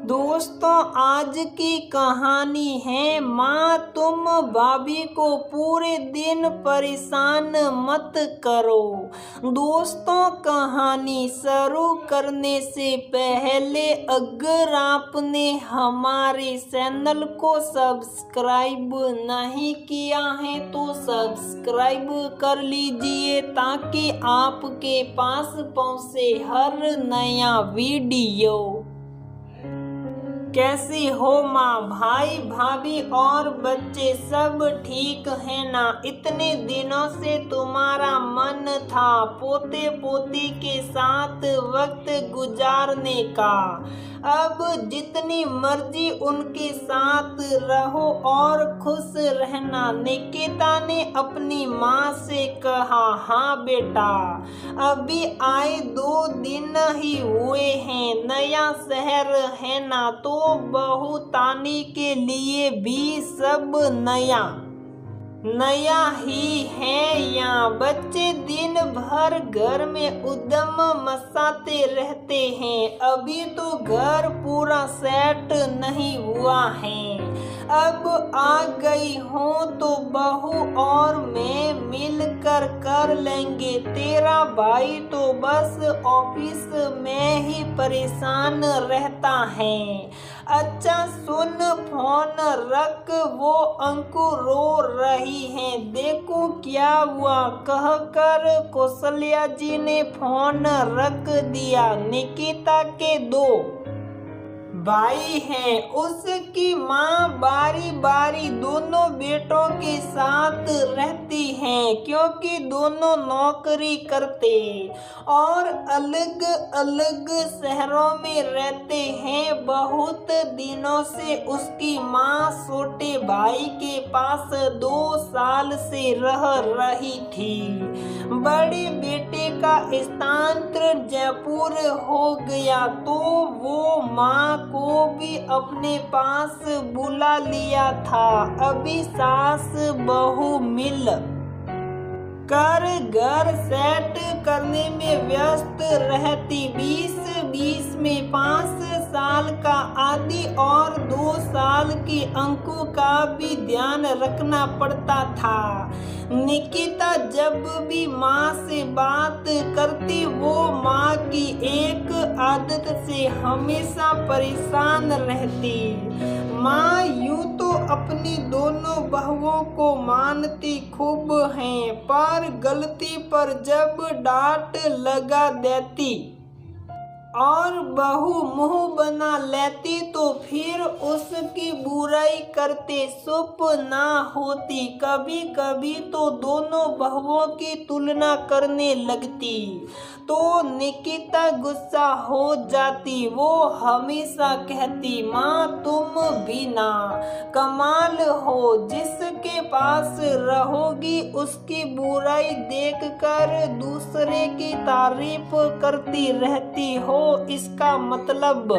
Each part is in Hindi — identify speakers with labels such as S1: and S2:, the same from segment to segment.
S1: दोस्तों, आज की कहानी है माँ तुम भाभी को पूरे दिन परेशान मत करो। दोस्तों, कहानी शुरू करने से पहले अगर आपने हमारे चैनल को सब्सक्राइब नहीं किया है तो सब्सक्राइब कर लीजिए ताकि आपके पास पहुँचे हर नया वीडियो। कैसी हो माँ, भाई भाभी और बच्चे सब ठीक है ना? इतने दिनों से तुम्हारा मन था पोते पोती के साथ वक्त गुजारने का। अब जितनी मर्जी उनके साथ रहो और खुश रहना। निकिता ने अपनी माँ से कहा। हाँ बेटा, अभी आए 2 दिन ही हुए हैं। नया शहर है ना, तो बहू तानी के लिए भी सब नया ही है। यहाँ बच्चे दिन भर घर में उद्यम मचाते रहते हैं। अभी तो घर पूरा सेट नहीं हुआ है। अब आ गई हूँ तो बहू और मैं मिलकर कर लेंगे। तेरा भाई तो बस ऑफिस में ही परेशान रहता है। अच्छा सुन, फोन रख, वो अंकु रो रही है, देखो क्या हुआ, कहकर कौशल्या जी ने फोन रख दिया। निकिता के 2 भाई हैं। उसकी माँ बारी बारी दोनों बेटों के साथ रहती हैं क्योंकि दोनों नौकरी करते और अलग अलग शहरों में रहते हैं। बहुत दिनों से उसकी माँ छोटे भाई के पास 2 साल से रह रही थी। बड़े बेटे का स्थानांतरण जयपुर हो गया तो वो माँ को भी अपने पास बुला लिया था। अभी सास बहू मिल कर घर सेट करने में व्यस्त रहती। 20 में 5 साल का आदि और 2 साल की अंकु का भी ध्यान रखना पड़ता था। निकिता जब भी माँ से बात करती वो माँ की एक आदत से हमेशा परेशान रहती। माँ यूं तो अपनी दोनों बहुओं को मानती खूब हैं, पर गलती पर जब डांट लगा देती और बहू मुंह बना लेती तो फिर उसकी बुराई करते चुप ना होती। कभी कभी तो दोनों बहुओं की तुलना करने लगती तो निकिता गुस्सा हो जाती। वो हमेशा कहती, माँ तुम भी ना कमाल हो, जिसके पास रहोगी उसकी बुराई देखकर दूसरे की तारीफ करती रहती हो। इसका मतलब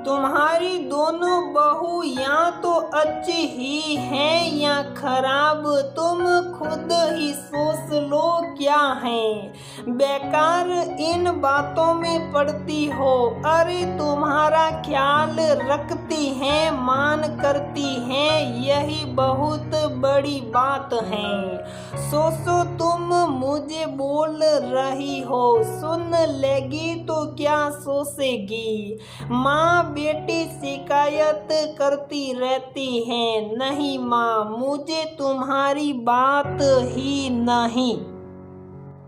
S1: तुम्हारी दोनों बहू या तो अच्छी ही हैं या खराब। तुम खुद ही सोच लो क्या है, बेकार इन बातों में पड़ती हो। अरे तुम्हारा ख्याल रखती हैं, मान करती हैं, यही बहुत बड़ी बात है। सोचो तुम मुझे बोल रही हो, सुन लेगी तो क्या सोचेगी। माँ बेटी शिकायत करती रहती है। नहीं माँ, मुझे तुम्हारी बात ही नहीं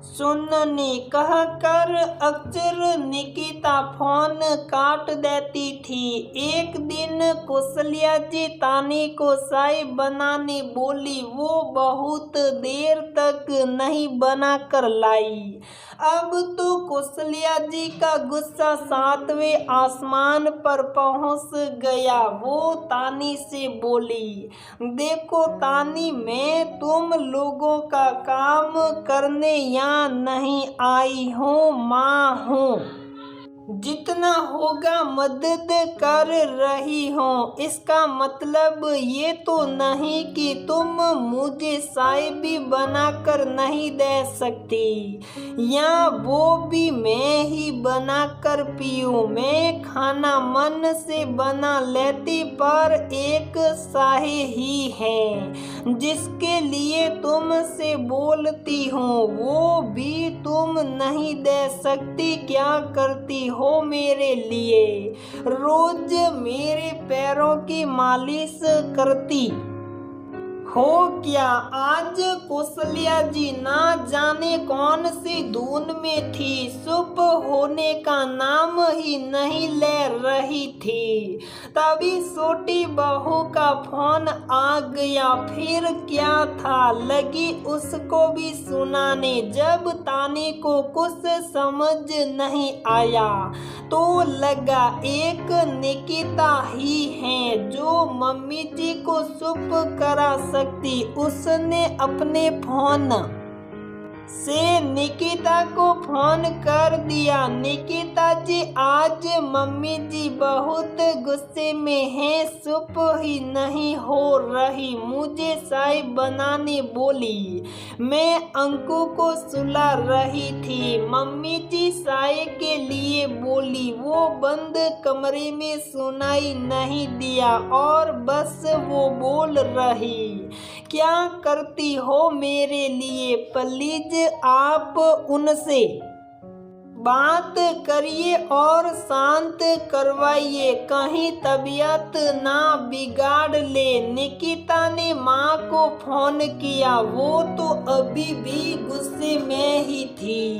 S1: सुननी, कहकर अक्सर निकिता फोन काट देती थी। एक दिन कौशल्या जी तानी को चाय बनाने बोली। वो बहुत देर तक नहीं बना कर लाई। अब तो कौशल्या जी का गुस्सा 7वें आसमान पर पहुंच गया। वो तानी से बोली, देखो तानी, मैं तुम लोगों का काम करने यहाँ नहीं आई हूँ, माँ हूँ। जितना होगा मदद कर रही हो। इसका मतलब ये तो नहीं कि तुम मुझे चाय भी बनाकर नहीं दे सकती, या वो भी मैं ही बनाकर पीऊँ। मैं खाना मन से बना लेती, पर एक साहे ही है जिसके लिए तुमसे बोलती हूँ, वो भी तुम नहीं दे सकती। क्या करती हो मेरे लिए? रोज मेरे पैरों की मालिश करती हो क्या? आज कौशल्या जी ना जाने कौन सी धुन में थी, चुप होने का नाम ही नहीं ले रही थी। तभी छोटी बहू का फोन आ गया। फिर क्या था, लगी उसको भी सुनाने। जब तानी को कुछ समझ नहीं आया तो लगा एक निकिता ही है जो मम्मी जी को चुप करा सकती। उसने अपने फोन से निकिता को फोन कर दिया। निकिता जी, आज मम्मी जी बहुत गुस्से में हैं, चुप ही नहीं हो रही। मुझे चाय बनाने बोली। मैं अंकु को सुला रही थी। मम्मी जी चाय के लिए बोली। वो बंद कमरे में सुनाई नहीं दिया और बस वो बोल रही, क्या करती हो मेरे लिए? प्लीज आप उनसे बात करिए और शांत करवाइए, कहीं तबीयत ना बिगाड़ ले। निकिता ने माँ को फोन किया। वो तो अभी भी गुस्से में ही थी।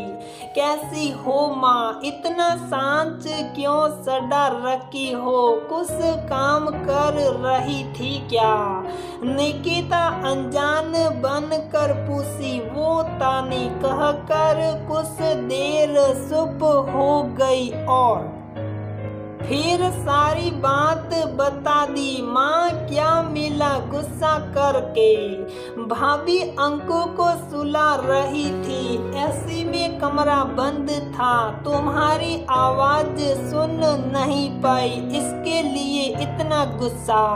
S1: कैसी हो माँ? इतना शांत क्यों सड़ा रखी हो? कुछ काम कर रही थी क्या? निकिता अनजान बनकर पूछी। वो तानी कहकर कुछ देर चुप हो गई और फिर सारी बात बता दी। माँ, क्या मिला गुस्सा करके? भाभी अंकु को सुला रही थी, ऐसी में कमरा बंद था, तुम्हारी आवाज सुन नहीं पाई, इसके लिए इतना गुस्सा।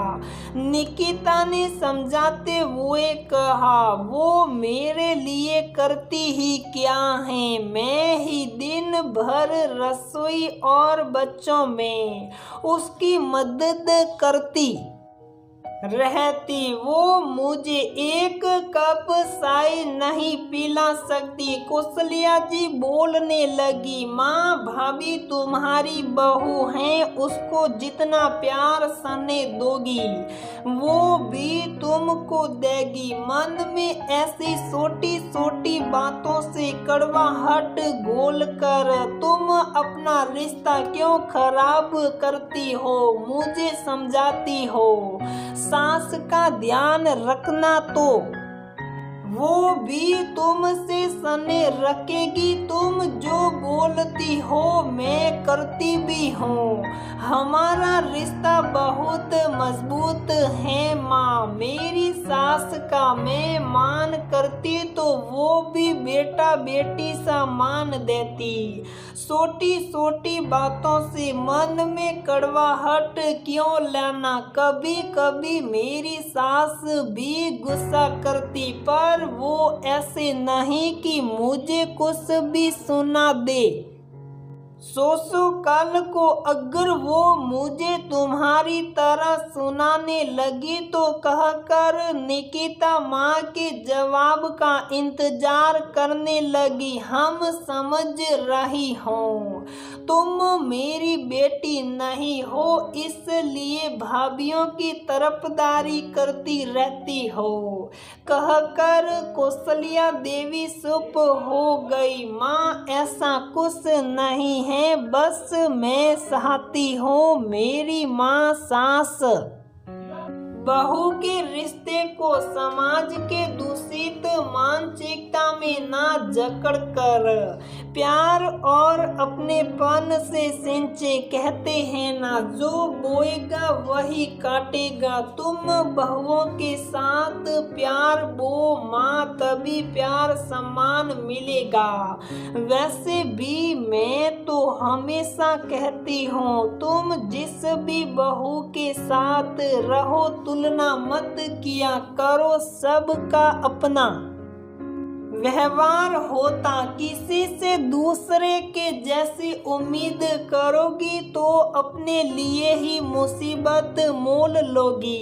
S1: निकिता ने समझाते हुए कहा, वो मेरे लिए करती ही क्या है? मैं ही दिन भर रसोई और बच्चों में उसकी मदद करती रहती। वो मुझे एक कप चाय नहीं पिला सकती। कौशल्या जी बोलने लगी। माँ, भाभी तुम्हारी बहू है, उसको जितना प्यार सने दोगी वो भी तुमको देगी। मन में ऐसी छोटी छोटी बातों से कड़वाहट घोल कर तुम अपना रिश्ता क्यों खराब करती हो? मुझे समझाती हो। सास का ध्यान रखना तो वो भी तुमसे सने रखेगी। तुम जो बोलती हो मैं करती भी हूँ। हमारा रिश्ता बहुत मजबूत है माँ। मेरी सास का मैं मान करती तो वो भी बेटा बेटी सा मान देती। छोटी छोटी बातों से मन में कड़वाहट क्यों लाना? कभी कभी मेरी सास भी गुस्सा करती, पर वो ऐसे नहीं कि मुझे कुछ भी सुना दे। सोचो कल को अगर वो मुझे तुम्हारी तरह सुनाने लगी तो कहकर निकिता माँ के जवाब का इंतजार करने लगी। हम समझ रही हूँ तुम मेरी बेटी नहीं हो, इसलिए भाभीियों की तरफदारी करती रहती हो, कहकर कौशल्या देवी चुप हो गई। माँ, ऐसा कुछ नहीं है, बस मैं चाहती हूँ मेरी माँ सास बहू के रिश्ते को समाज के दूषित मानसिकता में ना जकड़ कर प्यार और अपनेपन से सिंचे। कहते हैं ना, जो बोएगा वही काटेगा। तुम बहुओं के साथ प्यार बो माँ, तभी प्यार सम्मान मिलेगा। वैसे भी मैं तो हमेशा कहती हूँ, तुम जिस भी बहू के साथ रहो तुलना मत किया करो सबका अपना। व्यवहार होता किसी से दूसरे के जैसी उम्मीद करोगी तो अपने लिए ही मुसीबत मोल लोगी।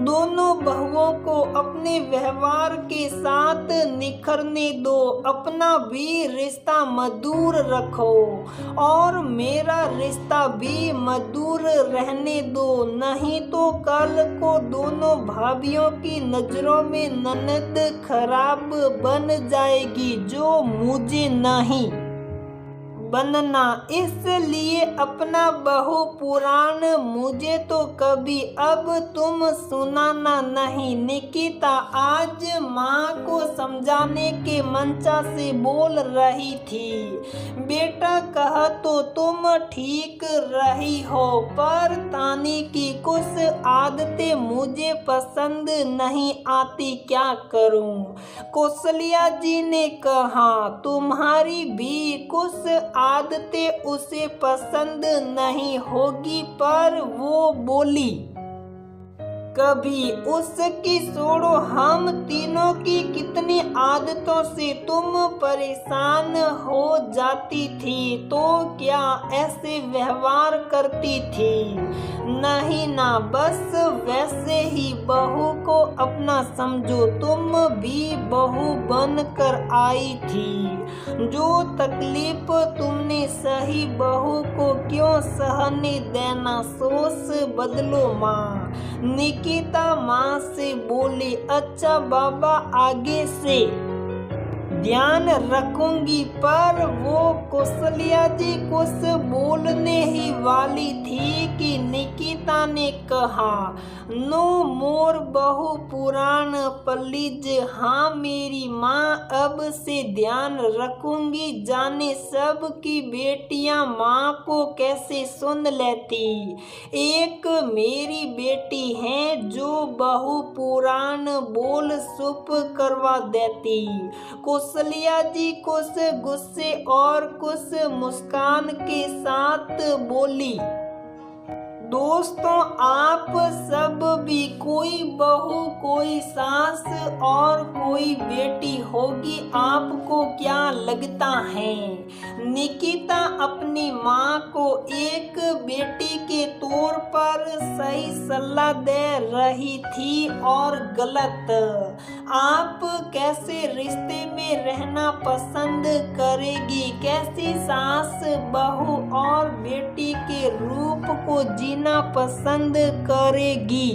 S1: दोनों बहुओं को अपने व्यवहार के साथ निखरने दो, अपना भी रिश्ता मधुर रखो और मेरा रिश्ता भी मधुर रहने दो, नहीं तो कल को दोनों भाभियों की नजरों में ननद खराब बन जाएगी जो मुझे नहीं बनना। इसलिए अपना बहु पुराण मुझे तो कभी अब तुम सुनाना नहीं। निकिता आज माँ को समझाने के मंचा से बोल रही थी। बेटा कहा तो तुम ठीक रही हो, पर तानी की कुछ आदतें मुझे पसंद नहीं आती, क्या करूं? कौशल्या जी ने कहा तुम्हारी भी कुछ आदतें उसे पसंद नहीं होगी, पर वो बोली कभी उसकी छोड़ो, हम तीनों की कितनी आदतों से तुम परेशान हो जाती थी तो क्या ऐसे व्यवहार करती थी? नहीं ना, बस वैसे ही बहू को अपना समझो, तुम भी बहू बनकर आई थी। जो तकलीफ तुमने सही बहू को क्यों सहने देना, सोच बदलो माँ। निकिता माँ से बोली अच्छा बाबा आगे से ध्यान रखूंगी, पर वो कौशल्या जी कुछ बोलने ही वाली थी कि निकिता ने कहा नो मोर बहु पुराण प्लीज। हाँ मेरी माँ अब से ध्यान रखूंगी, जाने सब की बेटियां माँ को कैसे सुन लेती। एक मेरी बेटी है जो बहु पुराण बोल चुप करवा देती। कौशल्या जी कुछ गुस्से और कुछ मुस्कान के साथ बोली दोस्तों आप सब भी कोई बहू कोई सास और कोई बेटी होगी, आपको क्या लगता है? निकिता अपनी माँ को एक बेटी के तौर पर सही सलाह दे रही थी और गलत। आप कैसे रिश्ते में रहना पसंद करेगी, कैसी सास बहू और बेटी के रूप को जीना पसंद करेगी?